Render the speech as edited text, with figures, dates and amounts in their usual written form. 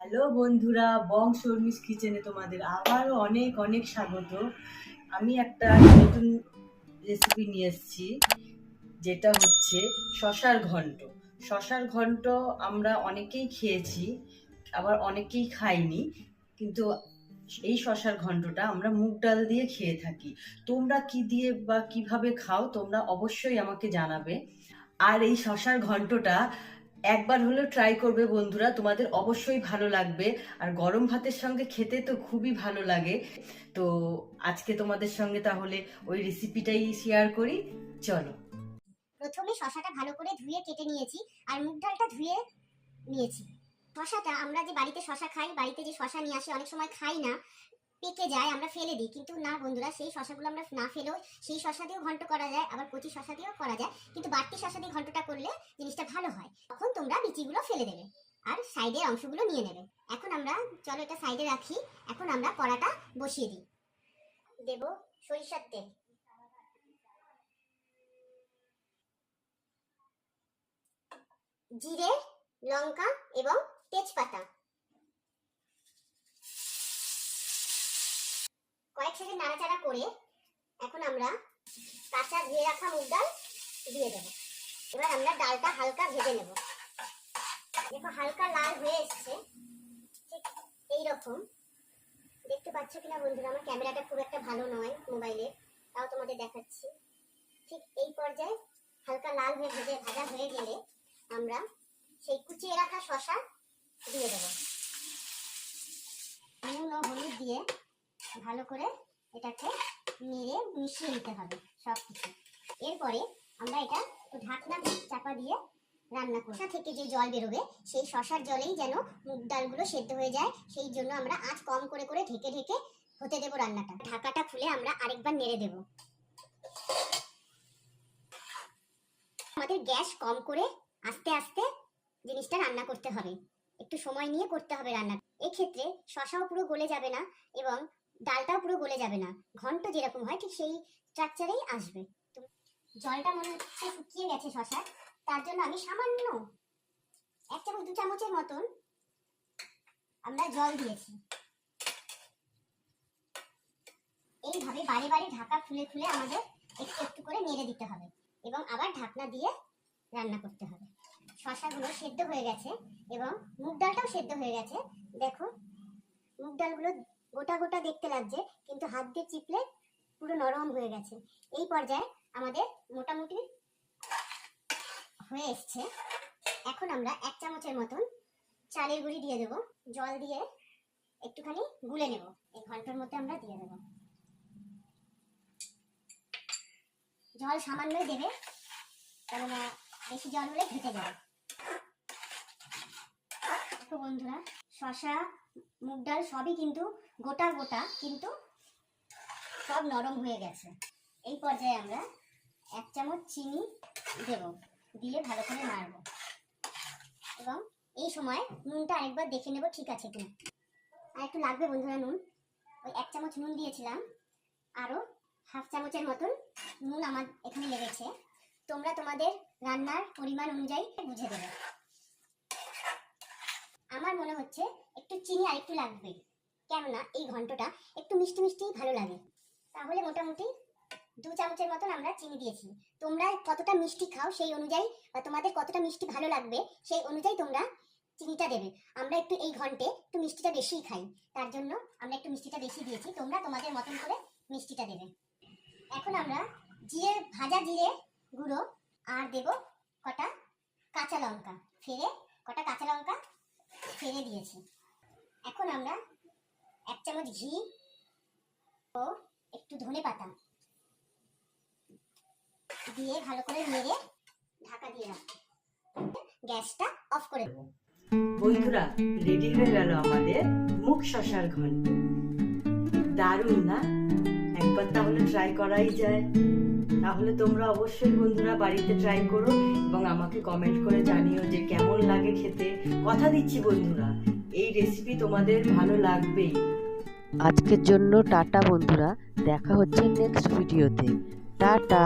Hello বন্ধুরা, বং শর্মিস কিচেনে তোমাদের আবারও অনেক অনেক স্বাগত। আমি একটা নতুন রেসিপি নিয়ে এসেছি, যেটা হচ্ছে শশার ঘন্ট। শশার ঘন্ট আমরা অনেকেই খেয়েছি, আবার অনেকেই খাইনি, কিন্তু এই শশার ঘন্টটা আমরা মুগ ডাল দিয়ে খেয়ে থাকি। তোমরা কি দিয়ে বা কিভাবে খাও তোমরা অবশ্যই আমাকে জানাবে। আর এই শশার ঘন্টটা একবার হলেও ট্রাই করবে বন্ধুরা, তোমাদের অবশ্যই ভালো লাগবে। আর গরম ভাতের সঙ্গে খেতে তো খুবই ভালো লাগে। তো আজকে তোমাদের সঙ্গে তাহলে ওই রেসিপিটাই শেয়ার করি, চলো। প্রথমে শশাটা ভালো করে ধুয়ে কেটে নিয়েছি আর মুগ ডালটা ধুয়ে নিয়েছি। শশাটা আমরা যে বাড়িতে শশা খাই, বাড়িতে যে শশা নিয়ে আসি অনেক সময় খাই না, পেকে যায়, আমরা ফেলে দিই। কিন্তু না বন্ধুরা, সেই শশাগুলো আমরা না ফেলেও সেই শশা দিয়েও ঘন্ট করা যায়, আবার কচি শশা দিয়েও করা যায়। কিন্তু বাড়তি শশা দিয়ে ঘন্টটা করলে জিনিসটা ভালো হয়। তখন তোমরা বিচিগুলো ফেলে দেবে আর সাইডের অংশগুলো নিয়ে নেবে। এখন আমরা, চলো এটা সাইডে রাখি। এখন আমরা কড়াটা বসিয়ে দিই। দেব সরিষার তেল, জিরে, লঙ্কা এবং তেজপাতা। কয়েক সেকেন্ড নাড়াচাড়া করে এখন আমরা কাঁচা ধুয়ে রাখা মুগ ডাল দিয়ে দেবো। এবার আমরা ডালটা হালকা ভেজে নেব। দেখো হালকা লাল হয়ে এসছে, ঠিক এইরকম। দেখতে পাচ্ছ কিনা বন্ধুরা, আমার ক্যামেরাটা খুব একটা ভালো নয় মোবাইলে, তাও তোমাদের দেখাচ্ছি। ঠিক এই পর্যায়ে হালকা লাল হয়ে ভাজা হয়ে গেলে আমরা সেই কুচিয়ে রাখা শশা দিয়ে দেবো। নুন ও হলুদ দিয়ে ভালো করে এটাকে নেড়ে মিশিয়ে নিতে হবে সব কিছু। এরপরে আমরা এটা ঢাকনা চাপা দিয়ে রান্না করব। শশা থেকে যে জল বেরোবে সেই শশার জলেই যেন মুগ ডালগুলো সেদ্ধ হয়ে যায়, সেই জন্য আমরা আঁচ কম করে করে ঢেকে ঢেকে হতে দেবো রান্নাটা। ঢাকাটা খুলে আমরা আরেকবার নেড়ে দেব। আমাদের গ্যাস কম করে আস্তে আস্তে জিনিসটা রান্না করতে হবে, একটু সময় নিয়ে করতে হবে রান্না। এক্ষেত্রে শশাও পুরো গলে যাবে না এবং ডালটাও পুরো গলে যাবে না, ঘন্ট যেরকম হয় ঠিক সেই স্ট্রাকচারেই আসবে। জলটা মনে হচ্ছে শুকিয়ে গেছে শশার, তার জন্য আমি সামান্য 1-2 চামচের মতন আমরা জল দিয়েছি। এইভাবে বারে বারে ঢাকা খুলে খুলে আমাদের একটু একটু করে নেড়ে দিতে হবে এবং আবার ঢাকনা দিয়ে রান্না করতে হবে। শশাগুলো সেদ্ধ হয়ে গেছে এবং মুগ ডালটাও সেদ্ধ হয়ে গেছে। দেখো মুগ ডালগুলো গোটা গোটা দেখতে লাগছে, কিন্তু হাত দিয়ে চিপলে পুরো নরম হয়ে গেছে। এই পর্যায়ে আমাদের মোটামুটি হয়ে এসছে। এখন আমরা 1 চামচের মতন চালের গুঁড়ি দিয়ে দেবো। জল দিয়ে একটুখানি গুলে নেব, এই ঘন্টার মধ্যে আমরা দিয়ে দেবো। জল সামান্যই দেবে, কেননা বেশি জল হলে ঘেটে যাবে। দেখো বন্ধুরা, শশা মুগ ডাল সবই কিন্তু গোটা গোটা, কিন্তু সব নরম হয়ে গেছে। এই পর্যায়ে আমরা 1 চামচ চিনি দেব, দিয়ে ভালো করে নাড়ব এবং এই সময় নুনটা আরেকবার দেখে নেব ঠিক আছে কিনা। আর একটু লাগবে বন্ধুরা নুন, ওই 1 চামচ নুন দিয়েছিলাম, আরও 1/2 চামচের মতন নুন আমার এখানে লেগেছে। তোমরা তোমাদের রান্নার পরিমাণ অনুযায়ী বুঝে দেবে। আমার মনে হচ্ছে একটু চিনি আর একটু লাগবে, কেননা এই ঘন্টটা একটু মিষ্টি মিষ্টি ভালো লাগে। তাহলে মোটামুটি 2 চামচের মতন আমরা চিনি দিয়েছি। তোমরা কতটা মিষ্টি খাও সেই অনুযায়ী, বা তোমাদের কতটা মিষ্টি ভালো লাগবে সেই অনুযায়ী তোমরা চিনিটা দেবে। আমরা একটু এই ঘন্টে একটু মিষ্টিটা বেশিই খাই, তার জন্য আমরা একটু মিষ্টিটা বেশি দিয়েছি। তোমরা তোমাদের মতন করে মিষ্টিটা দেবে। এখন আমরা ভাজা জিরে গুঁড়ো আর দেব কটা কাঁচা লঙ্কা, কটা কাঁচা লঙ্কা ফেলে দিয়েছি। এখন আমরা 1 চামচ ঘি ও একটু ধনে পাতা দিয়ে ভালো করে নেড়ে ঢাকা দিয়ে রাখবো। গ্যাসটা অফ করে দেবো। বন্ধুরা, রেডি হয়ে গেল আমাদের মুগ শশার ঘন্ট। দারুণ না? একবার তাহলে ট্রাই করাই যায়। তাহলে তোমরা অবশ্যই বন্ধুরা বাড়িতে ট্রাই করো এবং আমাকে কমেন্ট করে জানিও যে কেমন লাগে খেতে। কথা দিচ্ছি বন্ধুরা, এই রেসিপি তোমাদের ভালো লাগবেই। আজকের জন্য টাটা বন্ধুরা, দেখা হচ্ছে নেক্সট ভিডিওতে। টাটা।